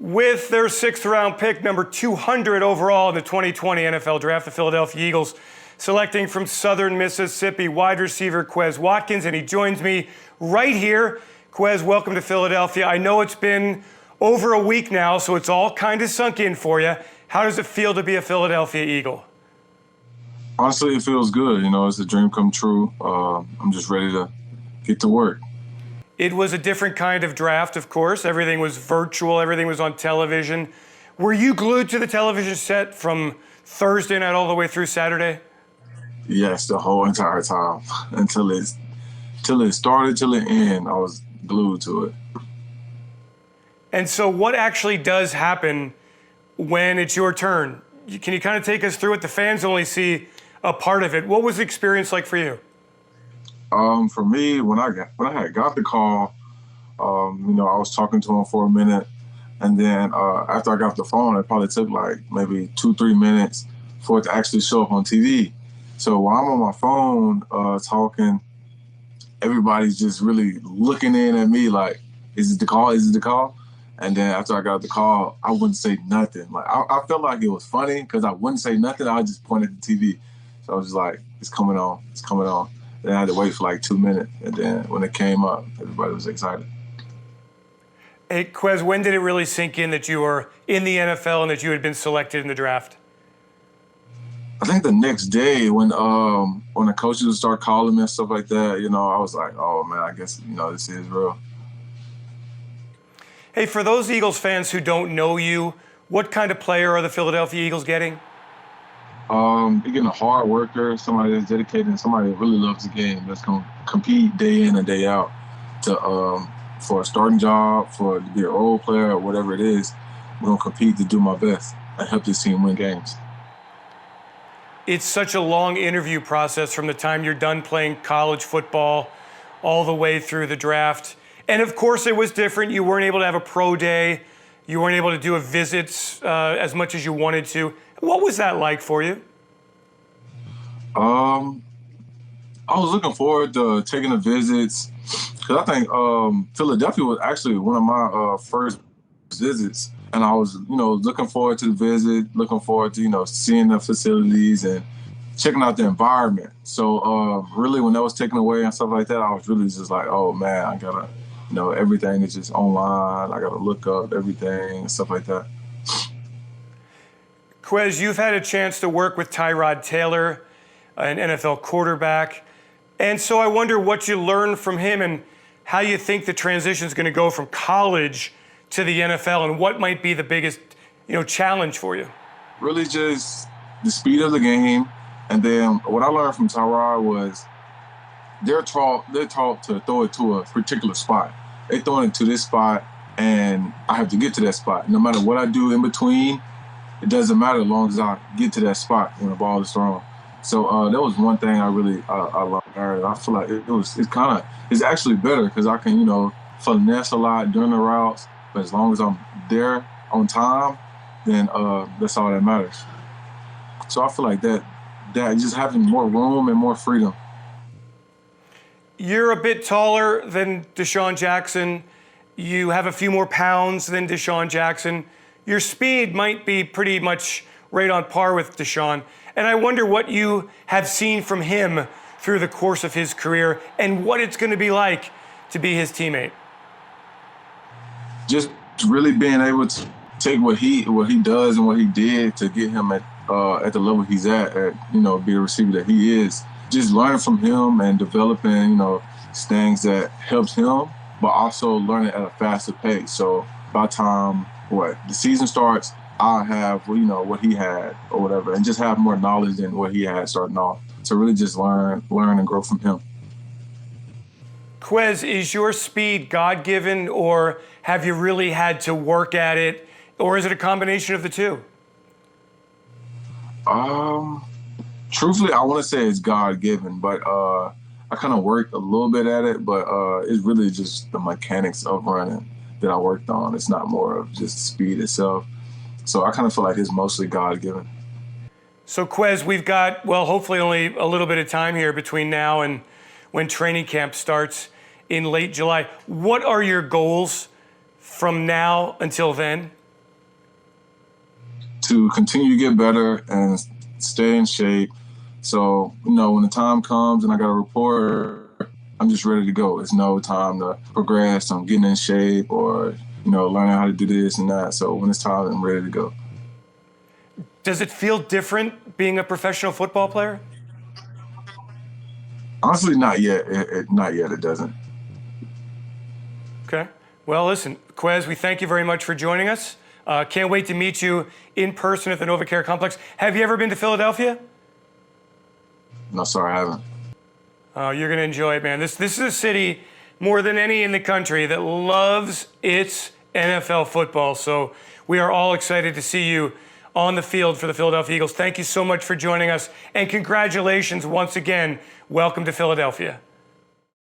With their sixth-round pick, number 200 overall in the 2020 NFL Draft, the Philadelphia Eagles selecting from Southern Mississippi wide receiver Quez Watkins, and he joins me right here. Quez, welcome to Philadelphia. I know it's been over a week now, so it's all kind of sunk in for you. How does it feel to be a Philadelphia Eagle? Honestly, it feels good. You know, it's a dream come true. I'm just ready to get to work. It was a different kind of draft, of course. Everything was virtual. Everything was on television. Were you glued to the television set from Thursday night all the way through Saturday? Yes, the whole entire time until it started till it ended. I was glued to it. And so what actually does happen when it's your turn? Can you kind of take us through it? The fans only see a part of it. What was the experience like for you? For me, when I had got the call, I was talking to him for a minute, and then after I got off the phone, it probably took like maybe 2-3 minutes for it to actually show up on TV. So while I'm on my phone talking, everybody's just really looking in at me like, "Is it the call? Is it the call?" And then after I got the call, I wouldn't say nothing. Like I felt like it was funny because I wouldn't say nothing. I just pointed at the TV. So I was just like, "It's coming on. It's coming on." Then I had to wait for like 2 minutes, and then when it came up, everybody was excited. Hey, Quez, when did it really sink in that you were in the NFL and that you had been selected in the draft? I think the next day when the coaches would start calling me and stuff like that, I was like, "Oh man, I guess this is real." Hey, for those Eagles fans who don't know you, what kind of player are the Philadelphia Eagles getting? You're getting a hard worker, somebody that's dedicated, and somebody that really loves the game, that's going to compete day in and day out for a starting job, to be a role player, or whatever it is. We're going to compete to do my best and help this team win games. It's such a long interview process from the time you're done playing college football all the way through the draft. And of course, it was different. You weren't able to have a pro day. You weren't able to do a visit as much as you wanted to. What was that like for you? I was looking forward to taking the visits because I think Philadelphia was actually one of my first visits, and I was looking forward to the visit, looking forward to seeing the facilities and checking out the environment. So really, when that was taken away and stuff like that, I was really just like, oh man, I gotta everything is just online. I gotta look up everything and stuff like that. Quez, you've had a chance to work with Tyrod Taylor, an NFL quarterback. And so I wonder what you learned from him and how you think the transition is going to go from college to the NFL and what might be the biggest, challenge for you. Really just the speed of the game. And then what I learned from Tyrod was they're taught to throw it to a particular spot. They throw it to this spot, and I have to get to that spot. No matter what I do in between, it doesn't matter as long as I get to that spot when the ball is thrown. So that was one thing I really learned. I feel like it's actually better because I can finesse a lot during the routes, but as long as I'm there on time, then that's all that matters. So I feel like that just having more room and more freedom. You're a bit taller than Deshaun Jackson. You have a few more pounds than Deshaun Jackson. Your speed might be pretty much right on par with Deshaun. And I wonder what you have seen from him through the course of his career and what it's going to be like to be his teammate. Just really being able to take what he does and what he did to get him at the level he's at be the receiver that he is. Just learning from him and developing, things that helps him, but also learning at a faster pace. So by the time the season starts, I'll have what he had or whatever, and just have more knowledge than what he had starting off. So really just learn and grow from him. Quez, is your speed God-given, or have you really had to work at it, or is it a combination of the two? Truthfully, I want to say it's God-given, but I kind of worked a little bit at it, but it's really just the mechanics of running that I worked on. It's not more of just speed itself. So I kind of feel like it's mostly God-given. So Quez, we've got, hopefully only a little bit of time here between now and when training camp starts in late July. What are your goals from now until then? to continue to get better and stay in shape. So, when the time comes and I got a report, I'm just ready to go. It's no time to progress on getting in shape or, learning how to do this and that. So when it's time, I'm ready to go. Does it feel different being a professional football player? Honestly, not yet. Not yet. It doesn't. Okay. Well, listen, Quez, we thank you very much for joining us. Can't wait to meet you in person at the NovaCare Complex. Have you ever been to Philadelphia? No, sorry, I haven't. Oh, you're going to enjoy it, man. This is a city, more than any in the country, that loves its NFL football. So we are all excited to see you on the field for the Philadelphia Eagles. Thank you so much for joining us, and congratulations once again. Welcome to Philadelphia.